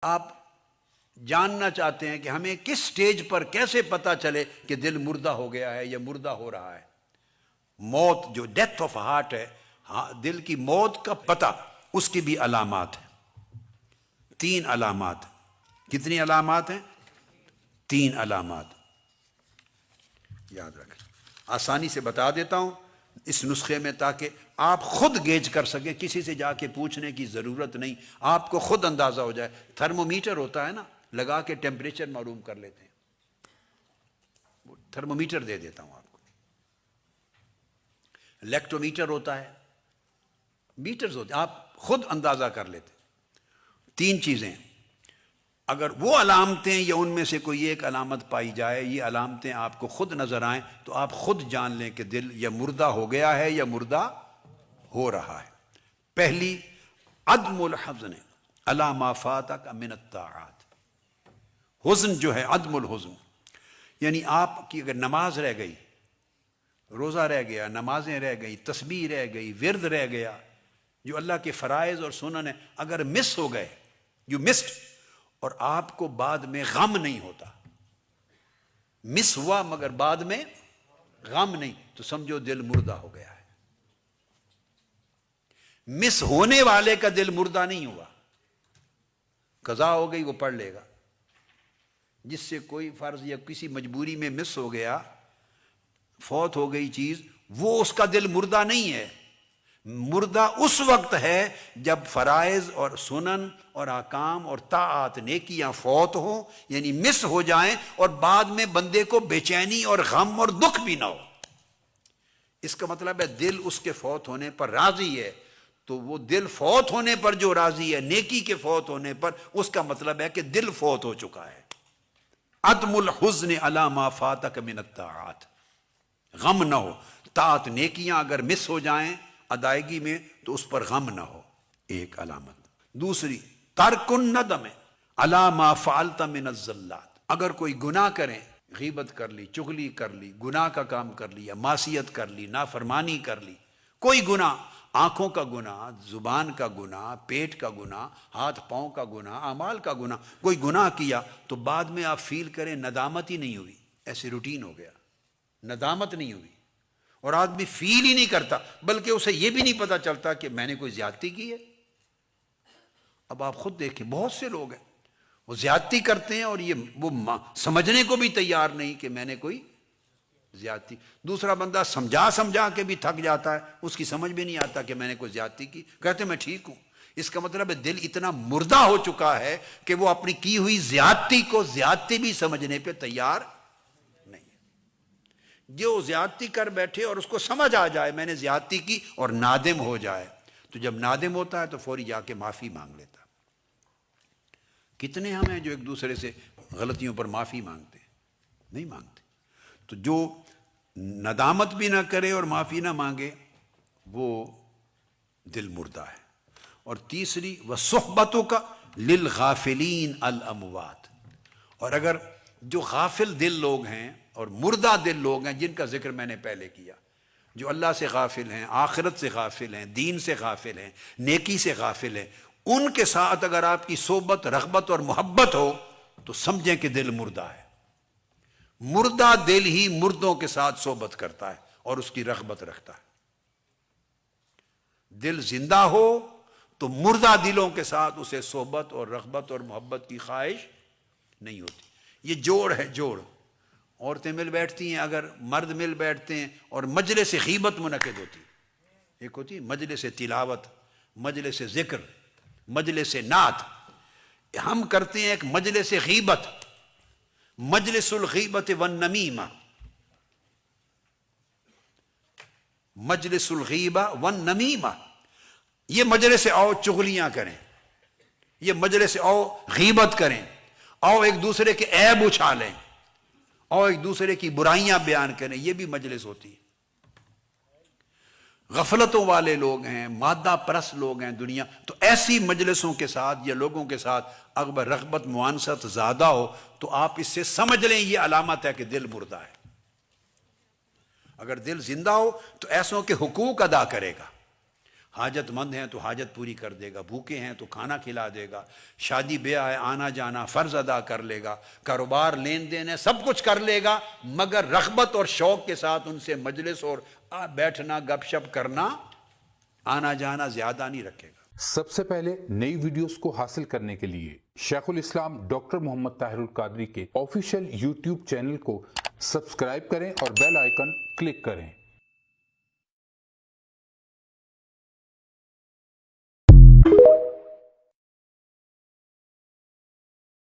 آپ جاننا چاہتے ہیں کہ ہمیں کس سٹیج پر کیسے پتا چلے کہ دل مردہ ہو گیا ہے یا مردہ ہو رہا ہے. موت جو ڈیتھ آف ہارٹ ہے، دل کی موت کا پتہ، اس کی بھی علامات ہیں. 3 علامات. کتنی علامات ہیں؟ 3 علامات. یاد رکھیں، آسانی سے بتا دیتا ہوں اس نسخے میں تاکہ آپ خود گیج کر سکیں، کسی سے جا کے پوچھنے کی ضرورت نہیں، آپ کو خود اندازہ ہو جائے. تھرمومیٹر ہوتا ہے نا، لگا کے ٹیمپریچر معلوم کر لیتے ہیں. وہ تھرمومیٹر دے دیتا ہوں آپ کو. لیکٹومیٹر ہوتا ہے، میٹرز ہوتے ہیں، آپ خود اندازہ کر لیتے. 3 چیزیں، اگر وہ علامتیں یا ان میں سے کوئی ایک علامت پائی جائے، یہ علامتیں آپ کو خود نظر آئیں، تو آپ خود جان لیں کہ دل یا مردہ ہو گیا ہے یا مردہ ہو رہا ہے. پہلی، عدم الحزن علی ما فاتک من الطاعات. حزن جو ہے، عدم الحزن، یعنی آپ کی اگر نماز رہ گئی، روزہ رہ گیا، نمازیں رہ گئی، تسبیح رہ گئی، ورد رہ گیا، جو اللہ کے فرائض اور سنن ہیں، اگر مس ہو گئے، یو مسڈ، اور آپ کو بعد میں غم نہیں ہوتا، مس ہوا مگر بعد میں غم نہیں، تو سمجھو دل مردہ ہو گیا ہے. مس ہونے والے کا دل مردہ نہیں ہوا، قضا ہو گئی وہ پڑھ لے گا. جس سے کوئی فرض یا کسی مجبوری میں مس ہو گیا، فوت ہو گئی چیز، وہ اس کا دل مردہ نہیں ہے. مردہ اس وقت ہے جب فرائض اور سنن اور احکام اور طاعات، نیکیاں فوت ہوں، یعنی مس ہو جائیں، اور بعد میں بندے کو بے چینی اور غم اور دکھ بھی نہ ہو. اس کا مطلب ہے دل اس کے فوت ہونے پر راضی ہے. تو وہ دل فوت ہونے پر جو راضی ہے، نیکی کے فوت ہونے پر، اس کا مطلب ہے کہ دل فوت ہو چکا ہے. عدم الحزن علی ما فاتک من الطاعات، غم نہ ہو. طاعت نیکیاں اگر مس ہو جائیں ادائیگی میں تو اس پر غم نہ ہو، ایک علامت. دوسری، ترک الندم علی ما فعلت من الزلات. اگر کوئی گناہ کریں، غیبت کر لی، چغلی کر لی، گناہ کا کام کر لیا، معصیت کر لی، نافرمانی کر لی، کوئی گناہ، آنکھوں کا گناہ، زبان کا گناہ، پیٹ کا گناہ، ہاتھ پاؤں کا گناہ، اعمال کا گناہ، کوئی گناہ کیا، تو بعد میں آپ فیل کریں ندامت ہی نہیں ہوئی، ایسے روٹین ہو گیا، ندامت نہیں ہوئی، اور آدمی فیل ہی نہیں کرتا، بلکہ اسے یہ بھی نہیں پتا چلتا کہ میں نے کوئی زیادتی کی ہے. اب آپ خود دیکھیں، بہت سے لوگ ہیں وہ زیادتی کرتے ہیں اور وہ سمجھنے کو بھی تیار نہیں کہ میں نے کوئی زیادتی. دوسرا بندہ سمجھا کے بھی تھک جاتا ہے، اس کی سمجھ بھی نہیں آتا کہ میں نے کوئی زیادتی کی، کہتے میں ٹھیک ہوں. اس کا مطلب ہے دل اتنا مردہ ہو چکا ہے کہ وہ اپنی کی ہوئی زیادتی کو زیادتی بھی سمجھنے پہ تیار نہیں. جو زیادتی کر بیٹھے اور اس کو سمجھ آ جائے میں نے زیادتی کی، اور نادم ہو جائے، تو جب نادم ہوتا ہے تو فوری جا کے معافی مانگ لیتا. کتنے ہم ہیں جو ایک دوسرے سے غلطیوں پر معافی مانگتے ہیں؟ نہیں مانگتے. تو جو ندامت بھی نہ کرے اور معافی نہ مانگے، وہ دل مردہ ہے. اور تیسری، وَصُحْبَتُكَ لِلْغَافِلِينَ الْأَمْوَاتِ. اور اگر جو غافل دل لوگ ہیں اور مردہ دل لوگ ہیں، جن کا ذکر میں نے پہلے کیا، جو اللہ سے غافل ہیں، آخرت سے غافل ہیں، دین سے غافل ہیں، نیکی سے غافل ہیں، ان کے ساتھ اگر آپ کی صحبت، رغبت اور محبت ہو تو سمجھیں کہ دل مردہ ہے. مردہ دل ہی مردوں کے ساتھ صحبت کرتا ہے اور اس کی رغبت رکھتا ہے. دل زندہ ہو تو مردہ دلوں کے ساتھ اسے صحبت اور رغبت اور محبت کی خواہش نہیں ہوتی. یہ جوڑ ہے، جوڑ. عورتیں مل بیٹھتی ہیں، اگر مرد مل بیٹھتے ہیں اور مجلس غیبت منعقد ہوتی، ایک ہوتی ہے مجلس تلاوت، مجلس ذکر، مجلس نعت، ہم کرتے ہیں ایک مجلس غیبت، مجلس الغیبت والنمیمہ، مجلس الغیبہ والنمیمہ. یہ مجلس آؤ چغلیاں کریں، یہ مجلس آؤ غیبت کریں، آؤ ایک دوسرے کے عیب اچھالیں، آؤ ایک دوسرے کی برائیاں بیان کریں، یہ بھی مجلس ہوتی ہے. غفلتوں والے لوگ ہیں، مادہ پرست لوگ ہیں دنیا، تو ایسی مجلسوں کے ساتھ یا لوگوں کے ساتھ اگر رغبت موانست زیادہ ہو تو آپ اس سے سمجھ لیں یہ علامت ہے کہ دل مردہ ہے. اگر دل زندہ ہو تو ایسوں کے حقوق ادا کرے گا، حاجت مند ہیں تو حاجت پوری کر دے گا، بھوکے ہیں تو کھانا کھلا دے گا، شادی بیاہ ہے آنا جانا فرض ادا کر لے گا، کاروبار لین دین ہے سب کچھ کر لے گا، مگر رغبت اور شوق کے ساتھ ان سے مجلس اور بیٹھنا گپ شپ کرنا آنا جانا زیادہ نہیں رکھے گا۔ سب سے پہلے نئی ویڈیوز کو حاصل کرنے کے لیے شیخ الاسلام ڈاکٹر محمد طاہر القادری کے آفیشیل یوٹیوب چینل کو سبسکرائب کریں اور بیل آئیکن کلک کریں۔